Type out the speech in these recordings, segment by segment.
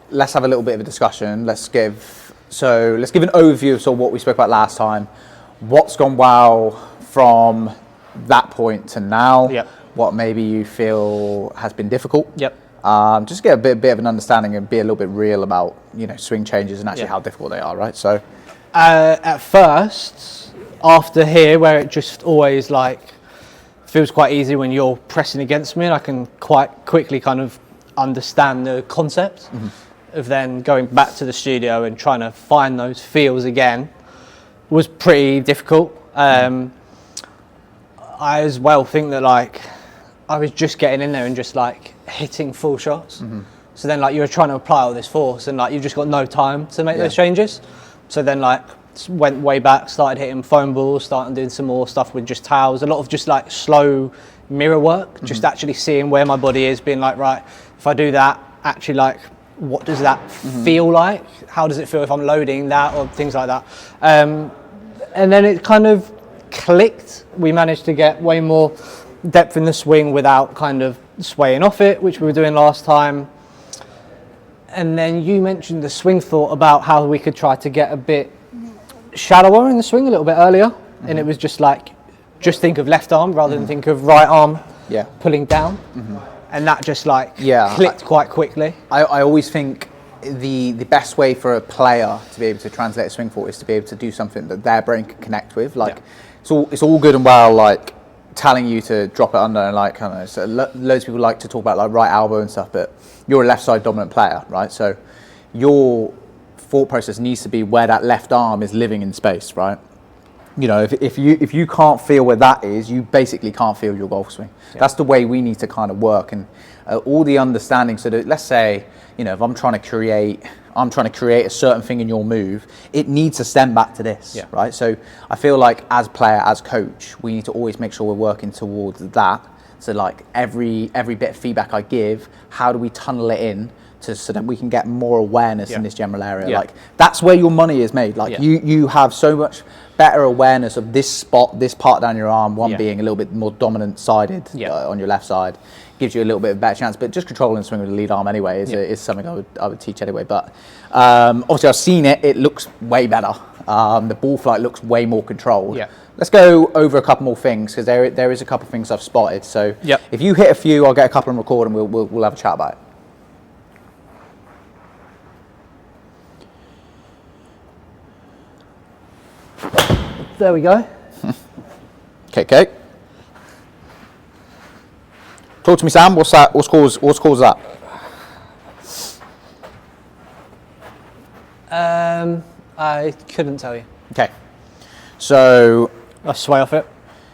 let's have a little bit of a discussion. Let's give an overview of sort of what we spoke about last time. What's gone well from that point to now? Yep. What maybe you feel has been difficult? Yep. Just get a bit of an understanding and be a little bit real about, you know, swing changes and actually how difficult they are, right? So, at first, after here, where it just always like feels quite easy when you're pressing against me, and I can quite quickly kind of understand the concept of then going back to the studio and trying to find those feels again was pretty difficult. I as well think that like I was just getting in there and just like hitting full shots. So then like you were trying to apply all this force and like you've just got no time to make those changes. So then like went way back, started hitting foam balls, started doing some more stuff with just towels, a lot of just like slow mirror work, just actually seeing where my body is, being like, right, if I do that, actually like, what does that feel like? How does it feel if I'm loading that or things like that? And then it kind of clicked. We managed to get way more depth in the swing without kind of swaying off it, which we were doing last time. And then you mentioned the swing thought about how we could try to get a bit shallower in the swing a little bit earlier. And it was just like, just think of left arm rather than think of right arm pulling down. And that just like clicked quite quickly. I always think the best way for a player to be able to translate a swing thought is to be able to do something that their brain can connect with. Like it's all good and well, like telling you to drop it under and like, I don't know, so loads of people like to talk about like right elbow and stuff, but you're a left side dominant player, right? So your thought process needs to be where that left arm is living in space, right? You know, if you can't feel where that is, you basically can't feel your golf swing. That's the way we need to kind of work, and all the understanding. So that, let's say, you know, if I'm trying to create a certain thing in your move, it needs to stem back to this, right? So I feel like as player, as coach, we need to always make sure we're working towards that. So like every bit of feedback I give, how do we tunnel it in so that we can get more awareness in this general area? Like that's where your money is made. Like you have so much better awareness of this spot, this part down your arm, one being a little bit more dominant sided on your left side, gives you a little bit of a better chance. But just controlling the swing with the lead arm anyway is something I would teach anyway. But obviously I've seen it, it looks way better. The ball flight looks way more controlled. Let's go over a couple more things, because there is a couple of things I've spotted. So if you hit a few, I'll get a couple and record, and we'll have a chat about it. There we go. Okay. Talk to me, Sam. What's that? What's caused that? I couldn't tell you. Okay. So I sway off it.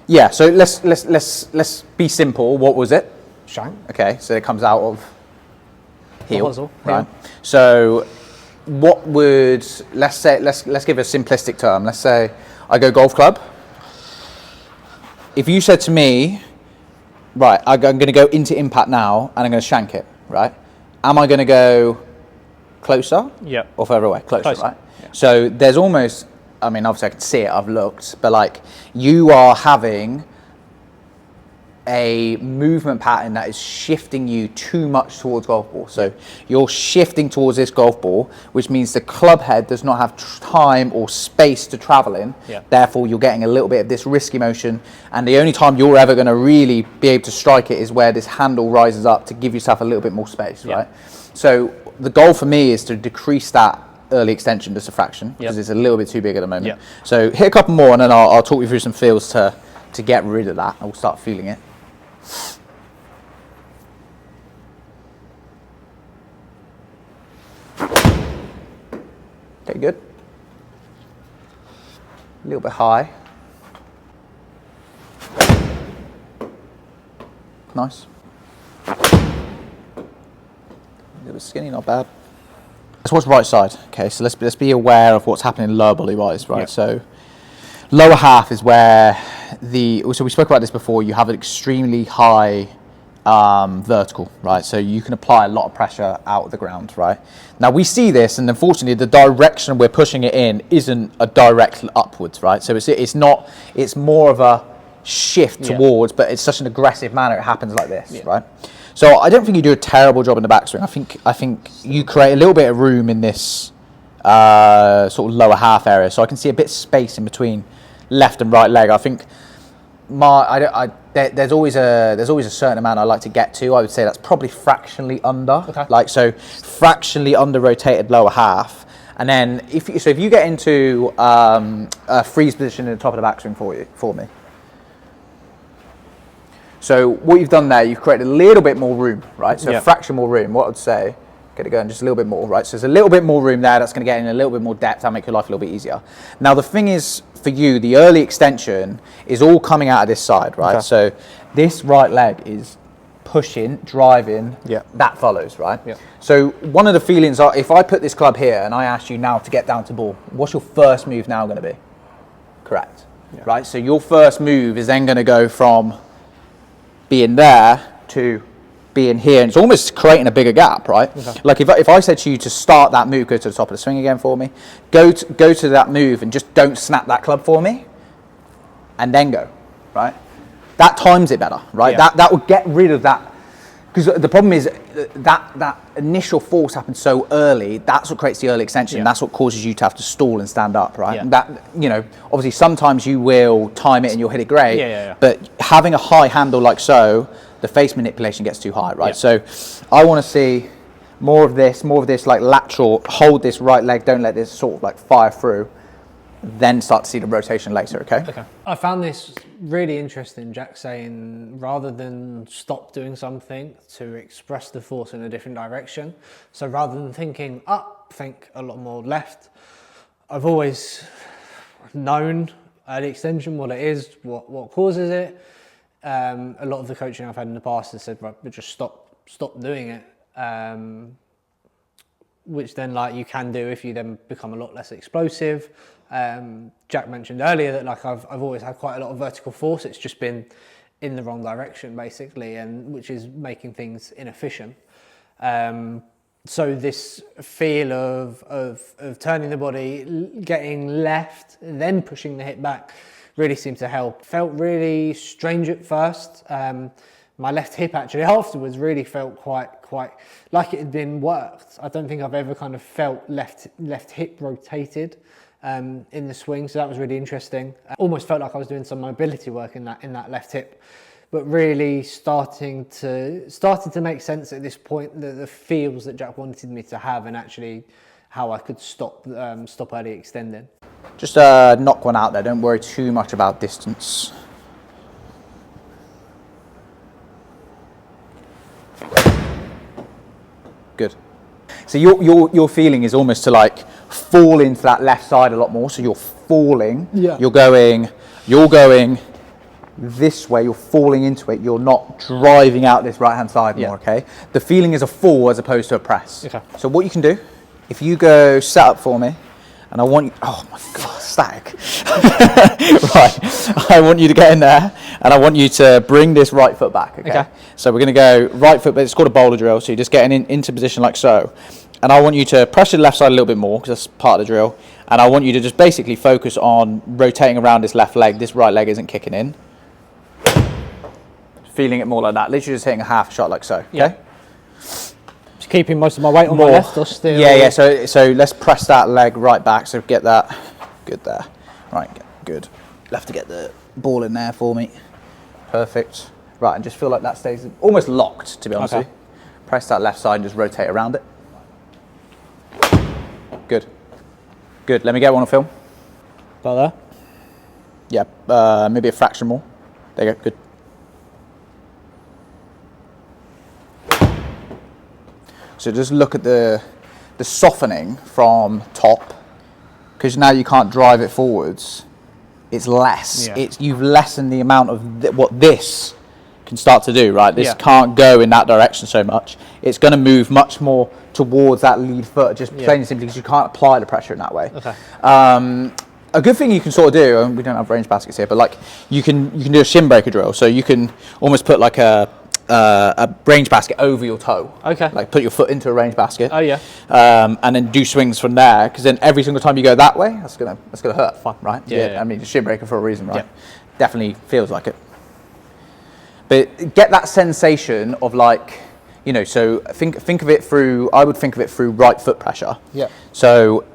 Yeah. So let's be simple. What was it? Shank. Okay. So it comes out of heel, Hosel, right? So what would let's give a simplistic term. Let's say I go golf club. If you said to me, right, I'm going to go into impact now and I'm going to shank it, right? Am I going to go closer or further away? Closer. Right? Yeah. So there's almost, I mean, obviously I can see it, I've looked, but like you are having a movement pattern that is shifting you too much towards golf ball. So you're shifting towards this golf ball, which means the club head does not have time or space to travel in. Therefore, you're getting a little bit of this risky motion. And the only time you're ever going to really be able to strike it is where this handle rises up to give yourself a little bit more space, right? So the goal for me is to decrease that early extension just a fraction, because it's a little bit too big at the moment. So hit a couple more, and then I'll talk you through some feels to get rid of that. I'll start feeling it. Okay, good. A little bit high. Nice. A little bit skinny, not bad. Let's watch right side. Okay, so let's be aware of what's happening lower body wise, right? So lower half is where so we spoke about this before, you have an extremely high vertical, right? So you can apply a lot of pressure out of the ground, right? Now we see this, and unfortunately the direction we're pushing it in isn't a direct upwards, right? So it's more of a shift towards, but it's such an aggressive manner, it happens like this, right? So I don't think you do a terrible job in the backswing. I think you create a little bit of room in this sort of lower half area, so I can see a bit of space in between left and right leg. I think there's always a certain amount I like to get to. I would say that's probably fractionally under, like so fractionally under rotated lower half. And then if you get into a freeze position in the top of the backswing for me. So what you've done there, you've created a little bit more room, right? So a fraction more room. What I'd say, get it going just a little bit more, right? So there's a little bit more room there. That's going to get in a little bit more depth. That'll make your life a little bit easier. Now the thing is, for you, the early extension is all coming out of this side, right? So this right leg is pushing, driving. That follows, right? So one of the feelings are, if I put this club here and I ask you now to get down to ball, what's your first move now going to be? Correct, right? So your first move is then going to go from being there to being here, and it's almost creating a bigger gap, right? Like if I said to you to start that move, go to the top of the swing again for me, go to that move and just don't snap that club for me, and then go, right? That times it better, right? That would get rid of that, because the problem is that initial force happens so early. That's what creates the early extension. That's what causes you to have to stall and stand up, right? And that, obviously sometimes you will time it and you'll hit it great. But having a high handle like so, the face manipulation gets too high, right? So I want to see more of this like lateral, hold this right leg, don't let this sort of like fire through, then start to see the rotation later, okay? I found this really interesting, Jack, saying rather than stop doing something, to express the force in a different direction. So rather than thinking up, think a lot more left. I've always known early extension, what it is, what causes it. A lot of the coaching I've had in the past has said, right, but just stop doing it. Which then like you can do if you then become a lot less explosive. Jack mentioned earlier that like I've always had quite a lot of vertical force. It's just been in the wrong direction basically, and which is making things inefficient. So this feel of turning the body, getting left, then pushing the hip back really seemed to help. Felt really strange at first. My left hip actually afterwards really felt quite like it had been worked. I don't think I've ever kind of felt left hip rotated in the swing, so that was really interesting. Almost felt like I was doing some mobility work in that left hip, but really starting to make sense at this point, the feels that Jack wanted me to have, and actually how I could stop early extending. Just knock one out there. Don't worry too much about distance. Good. So your feeling is almost to like fall into that left side a lot more. So you're falling. You're going this way. You're falling into it. You're not driving out this right hand side more. Okay. The feeling is a fall as opposed to a press. So what you can do, if you go set up for me, and I want you, oh my God, static. Right, I want you to get in there, and I want you to bring this right foot back, okay? So we're gonna go right foot, but it's called a bowler drill, so you're just getting into position like so. And I want you to pressure the left side a little bit more, because that's part of the drill. And I want you to just basically focus on rotating around this left leg. This right leg isn't kicking in. Feeling it more like that, literally just hitting a half shot like so, okay? Just keeping most of my weight on my left or still? Yeah, so let's press that leg right back, so get that, good there. Right, good. You'll have to get the ball in there for me. Perfect. Right, and just feel like that stays almost locked, to be honest with you. Press that left side and just rotate around it. Good. Good, let me get one on film. About there? Yeah, maybe a fraction more. There you go, good. So just look at the softening from top, because now you can't drive it forwards. It's less. You've lessened the amount of what this can start to do, right? This can't go in that direction so much. It's going to move much more towards that lead foot, just plain and simply because you can't apply the pressure in that way. A good thing you can sort of do, and we don't have range baskets here, but like you can do a shin breaker drill. So you can almost put like a range basket over your toe. Like put your foot into a range basket. And then do swings from there, because then every single time you go that way, that's gonna hurt. Right? I mean, it's a shin breaker for a reason, right? Definitely feels like it. But get that sensation of like You know, so think of it through. I would think of it through right foot pressure. Yeah. So,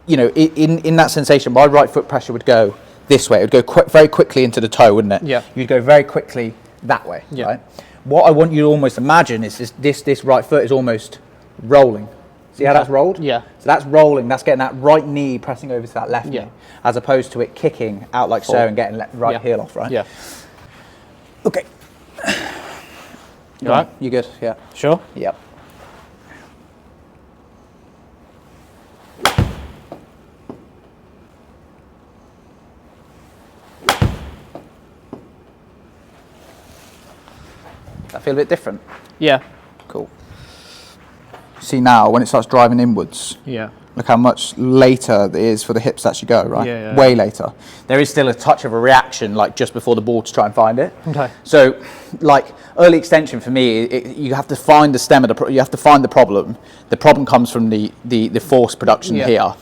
you know, in that sensation, my right foot pressure would go this way. It would go very quickly into the toe, wouldn't it? Yeah. You'd go very quickly that way. Yeah. Right. What I want you to almost imagine is this right foot is almost rolling. See how that's rolled? Yeah. So that's rolling. That's getting that right knee pressing over to that left Yeah. knee, as opposed to it kicking out like so and getting right Yeah. heel off. Right. Yeah. Okay. You all right? You good? Yeah. Sure. Yep. That feel a bit different? Yeah. Cool. See now, when it starts driving inwards, Yeah. look how much later it is for the hips to actually go, right? Yeah, yeah, Way later. There is still a touch of a reaction, like just before the ball to try and find it. Okay. So, like early extension for me, you have to find the stem of you have to find the problem. The problem comes from the force production here.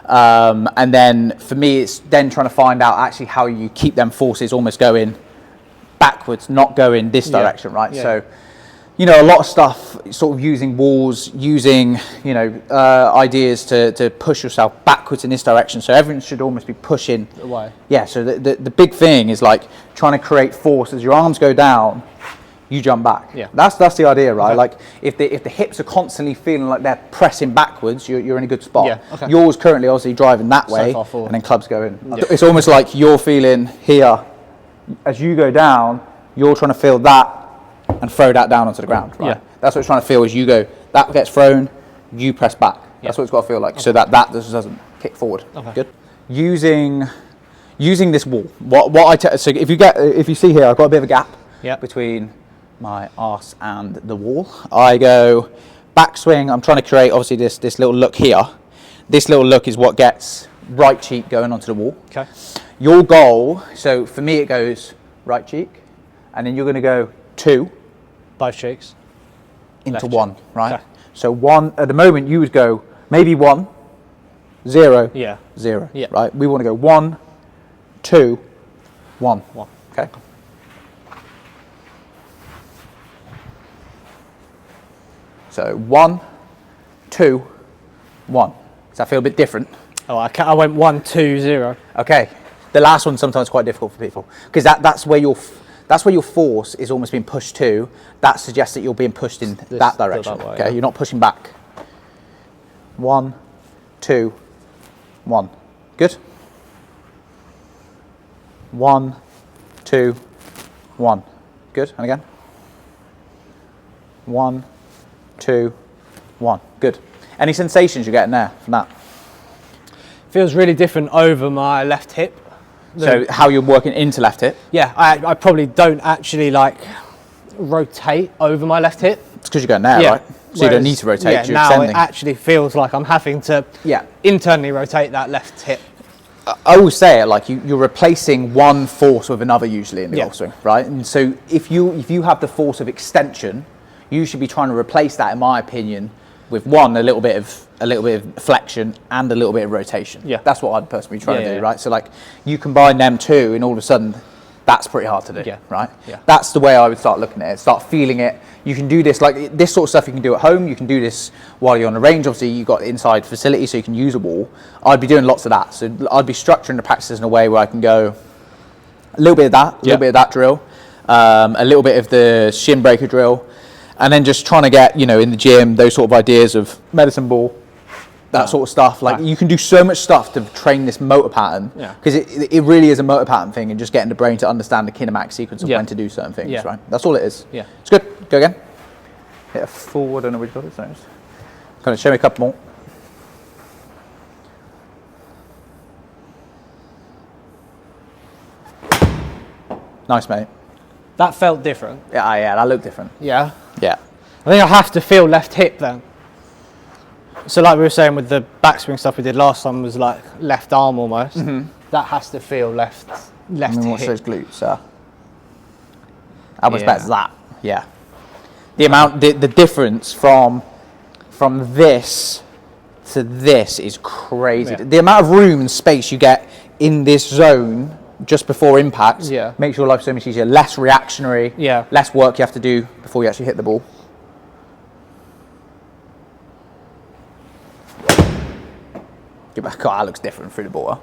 And then for me, it's then trying to find out actually how you keep them forces almost going backwards, not going this direction, right? Yeah. So, you know, a lot of stuff sort of using walls, using, you know, ideas to push yourself backwards in this direction. So everything should almost be pushing Away. Yeah, so the big thing is like trying to create force. As your arms go down, you jump back. Yeah. That's the idea, right? Okay. Like if the hips are constantly feeling like they're pressing backwards, you're in a good spot. Yeah, okay. Yours currently obviously driving that way, far forward. and then clubs go in. Yeah. It's almost like you're feeling here. As you go down, you're trying to feel that and throw that down onto the ground, right? Yeah. That's what it's trying to feel as you go. That gets thrown, you press back. That's what it's got to feel like, so that just doesn't kick forward. Okay. Good. Using this wall. So if you see here, I've got a bit of a gap between my arse and the wall. I go backswing. I'm trying to create obviously this little look here. This little look is what gets right cheek going onto the wall. Okay. Your goal. So for me, it goes right cheek, and then you're going to go 2 Both cheeks. into Left 1, cheek. right? Okay. So 1 at the moment you would go maybe 1, 0, Yeah. 0, Yeah. right? We want to go 1, 2, 1. 1. Okay. So 1, 2, 1. Does that feel a bit different? Oh, I went 1, 2, 0. Okay. The last one's sometimes quite difficult for people because that's where your force is almost being pushed to. That suggests that you're being pushed in that direction. that way, Okay, yeah. you're not pushing back. 1, 2, 1. Good. 1, 2, 1. Good. And again. 1, 2, 1. Good. Any sensations you're getting there from that? Feels really different over my left hip. So how you're working into left hip? Yeah, I probably don't actually like rotate over my left hip. It's because you're going there, right? So you don't need to rotate, Yeah, you're now extending. it actually feels like I'm having to internally rotate that left hip. I always say it like you're replacing one force with another usually in the golf swing, right? And so if you have the force of extension, you should be trying to replace that, in my opinion, with a little bit of flexion and a little bit of rotation. Yeah, that's what I'd personally try to do, yeah. right? So like you combine them two, and all of a sudden, that's pretty hard to do, right? Yeah. That's the way I would start looking at it. Start feeling it. You can do this like this sort of stuff. You can do at home. You can do this while you're on the range. Obviously, you've got inside facility, so you can use a wall. I'd be doing lots of that. So I'd be structuring the practices in a way where I can go a little bit of that, a little bit of that drill, a little bit of the shin breaker drill. And then just trying to get, in the gym, those sort of ideas of medicine ball, that sort of stuff. Like you can do so much stuff to train this motor pattern because it really is a motor pattern thing, and just getting the brain to understand the kinematic sequence of when to do certain things, right? That's all it is. Yeah. It's good. Go again. Hit a full, I don't know which got it. So just kind of show me a couple more. Nice, mate. That felt different. Yeah, that looked different. Yeah. Yeah. I think I have to feel left hip then. So like we were saying with the backswing stuff we did last time was like left arm almost. Mm-hmm. That has to feel left Watch hip. those glutes, how much better is that? Yeah. The amount, the difference from this to this is crazy. Yeah. The amount of room and space you get in this zone just before impact makes your life so much easier. Less reactionary. Yeah. Less work you have to do before you actually hit the ball. Get back. Oh, that looks different through the ball. Huh?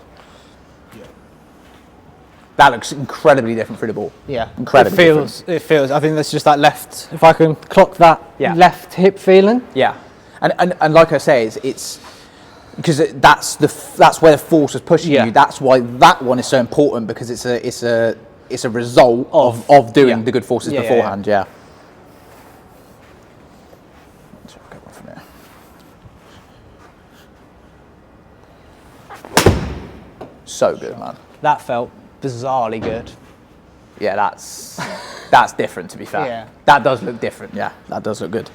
That looks incredibly different through the ball. Yeah, incredibly different. It feels. I think that's just that left. If I can clock that left hip feeling. Yeah, and like I say, it's because that's where the force is pushing you. That's why that one is so important, because it's a result of doing the good forces beforehand. Yeah. Let's have a good one from there. So good, man. That felt bizarrely good. Yeah, that's different, to be fair. Yeah. That does look different. Yeah, that does look good.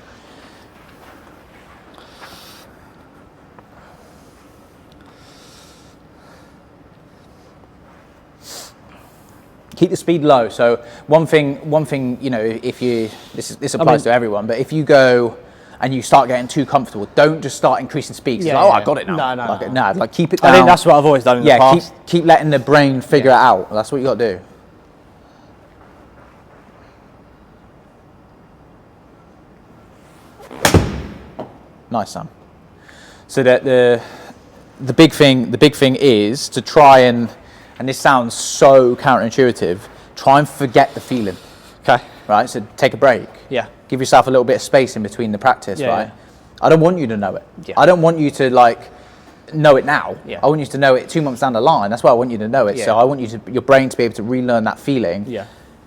Keep the speed low. So one thing, you know, if you this applies to everyone, but if you go and you start getting too comfortable, don't just start increasing speed. I got it now. Like keep it down. I think that's what I've always done in the past. Keep letting the brain figure it out. That's what you got to do. Nice, Sam. So that the big thing is to try and this sounds so counterintuitive, try and forget the feeling. Okay. Right? So take a break. Yeah. Give yourself a little bit of space in between the practice, right? Yeah. I don't want you to know it. Yeah. I don't want you to know it now. Yeah. I want you to know it 2 months down the line. That's why I want you to know it. Yeah. So I want your brain to be able to relearn that feeling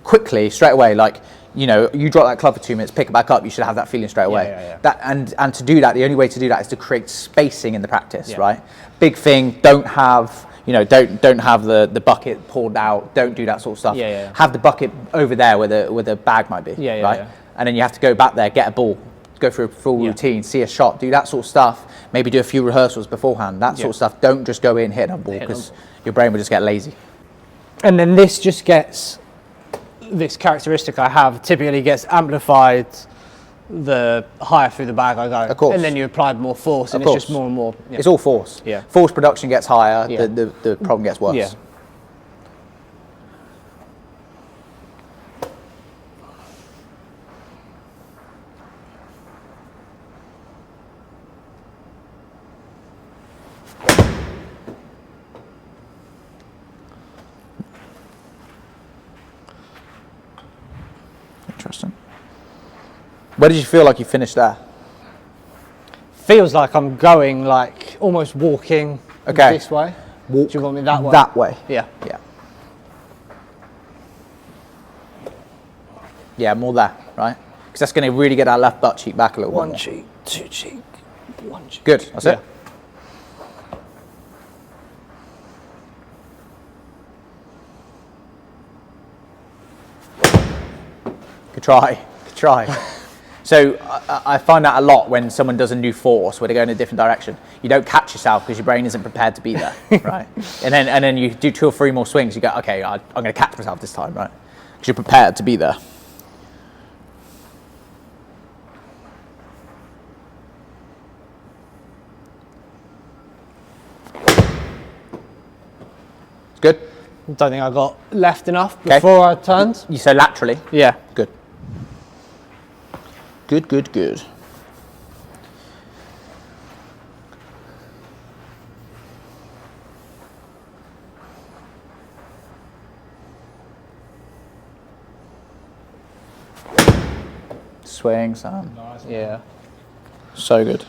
quickly, straight away. Like, you know, you drop that club for 2 minutes, pick it back up, you should have that feeling straight away. That and to do that, the only way to do that is to create spacing in the practice, right? Big thing, don't have the bucket poured out, don't do that sort of stuff. Have the bucket over there where the bag might be, right? And then you have to go back there, get a ball, go through a full routine, see a shot, do that sort of stuff, maybe do a few rehearsals beforehand, that sort of stuff. Don't just go in, hit a ball, because your brain will just get lazy. And then this just gets, this characteristic I have typically gets amplified the higher through the bag I go. Of course. And then you apply more force, and it's just more and more. It's all force. Yeah. Force production gets higher, the problem gets worse. Yeah. Interesting. Where did you feel like you finished there? Feels like I'm going like almost walking this way. Walk. Do you want me that way? That way. Yeah. Yeah. Yeah, more there, right? Because that's going to really get that left butt cheek back a little bit. One cheek, two cheek, one cheek. Good. That's it. Good try. Good try. So I find that a lot when someone does a new force where they go in a different direction. You don't catch yourself because your brain isn't prepared to be there, right? And then you do 2 or 3 more swings. You go, okay, I'm going to catch myself this time, right? Because you're prepared to be there. It's good. Don't think I got left enough before I turned. You say laterally. Yeah. Good. Good, good, good. Swing, Sam. Nice. Yeah. So good.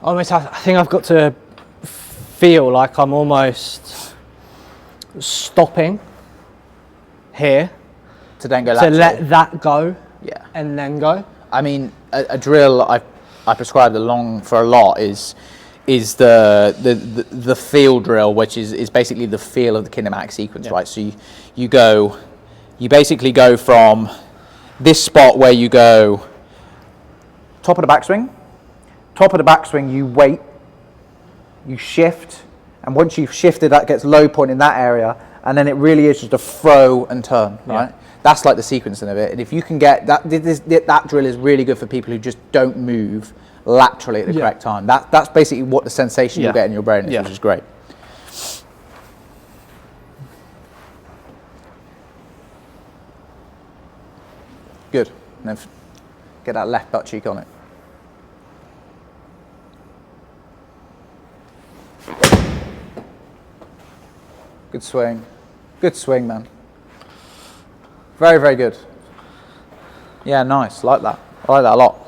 Almost, I think I've got to feel like I'm almost stopping here To then go to lateral. let that go, and then go. I mean, a drill I prescribe for a lot is the feel drill, which is basically the feel of the kinematic sequence, right? So you basically go from this spot where you go top of the backswing, you wait, you shift, and once you've shifted, that gets low point in that area, and then it really is just a throw and turn, right? That's like the sequencing of it. And if you can get that, that drill is really good for people who just don't move laterally at the correct time. That's basically what the sensation you'll get in your brain is, which is great. Good. And then get that left butt cheek on it. Good swing. Good swing, man. Very, very good. Yeah, nice. Like that. I like that a lot.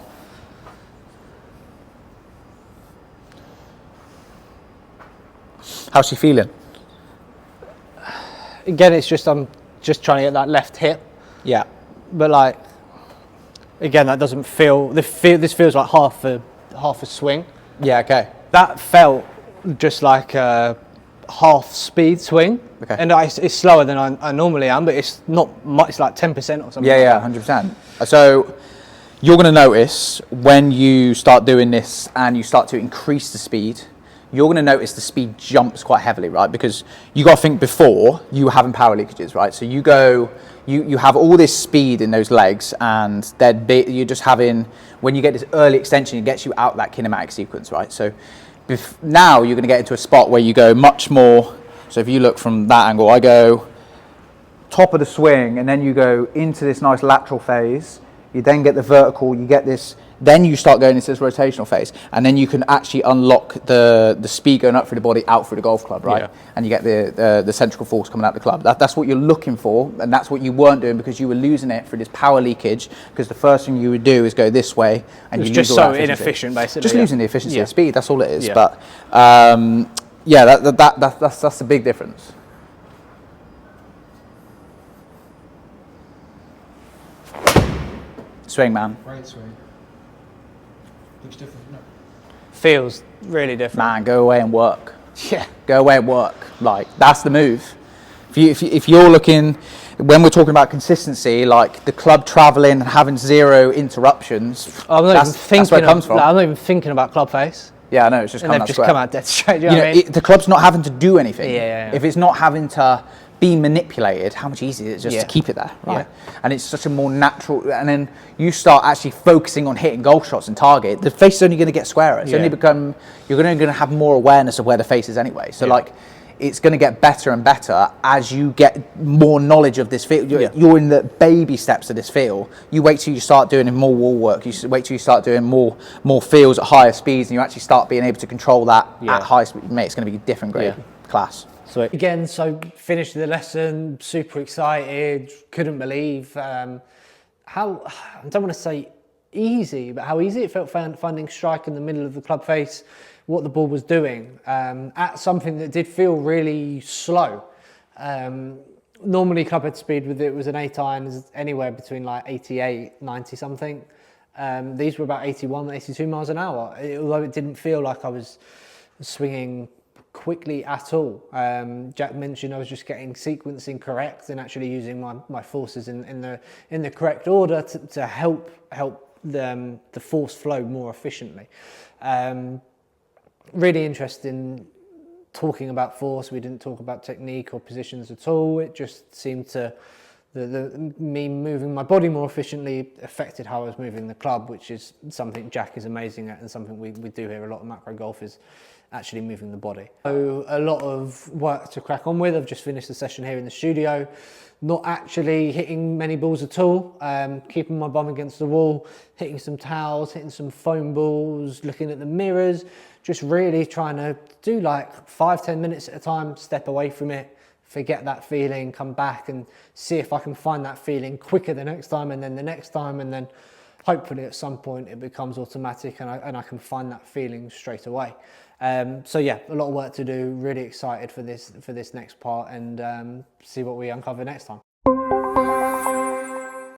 How's she feeling? Again, it's just I'm just trying to get that left hip. Yeah. But like, again, that doesn't feel. This feels like half a swing. Yeah. Okay. That felt just like a half speed swing. Okay. And it's slower than I normally am, but it's not much. It's like 10% or something. Yeah, like yeah, 100%. So you're going to notice when you start doing this and you start to increase the speed, you're going to notice the speed jumps quite heavily, right? Because you got to think before you were having power leakages, right? So you have all this speed in those legs, and you're just having, when you get this early extension, it gets you out that kinematic sequence, right? So now you're going to get into a spot where you go much more. So if you look from that angle, I go top of the swing, and then you go into this nice lateral phase. You then get the vertical, you get this, then you start going into this rotational phase, and then you can actually unlock the speed going up through the body, out through the golf club, right? Yeah. And you get the centrifugal force coming out the club. That's what you're looking for, and that's what you weren't doing because you were losing it through this power leakage, because the first thing you would do is go this way, and it's you just lose all so that inefficient, basically. Just losing the efficiency of speed, that's all it is. Yeah. But yeah, that's the big difference. Swing, man. Great swing. Looks different, doesn't it? Feels really different. Man, go away and work. Yeah. Go away and work. Like, that's the move. If you're looking, when we're talking about consistency, like the club traveling and having zero interruptions, that's where it comes from. I'm not even thinking about club face. Yeah, I know, it's just coming out square. Come out dead straight. You know what I mean? The club's not having to do anything. Yeah. If it's not having to be manipulated, how much easier is it just to keep it there, right? Yeah. And it's such a more natural, and then you start actually focusing on hitting golf shots and target, the face is only going to get squarer. It's only you're going to have more awareness of where the face is anyway. So like, it's going to get better and better as you get more knowledge of this field. You're in the baby steps of this field. You wait till you start doing more wall work. You wait till you start doing more fields at higher speeds, and you actually start being able to control that at high speed. Mate, it's going to be a different grade class. Sweet. Again, so finished the lesson, super excited, couldn't believe how, I don't want to say easy, but how easy it felt finding strike in the middle of the club face, what the ball was doing, at something that did feel really slow. Normally club head speed with it was an 8 iron is anywhere between like 88, 90 something. These were about 81, 82 miles an hour, although it didn't feel like I was swinging quickly at all. Jack mentioned I was just getting sequencing correct and actually using my forces in the correct order to help the force flow more efficiently. Really interesting talking about force. We didn't talk about technique or positions at all. It just seemed to me moving my body more efficiently affected how I was moving the club, which is something Jack is amazing at and something we do here a lot of macro golf is actually moving the body. So a lot of work to crack on with. I've just finished the session here in the studio, not actually hitting many balls at all, keeping my bum against the wall, hitting some towels, hitting some foam balls, looking at the mirrors, just really trying to do like 5-10 minutes at a time, step away from it, forget that feeling, come back and see if I can find that feeling quicker the next time, and then the next time, and then hopefully at some point it becomes automatic and I can find that feeling straight away. So yeah, a lot of work to do, really excited for this next part, and see what we uncover next time.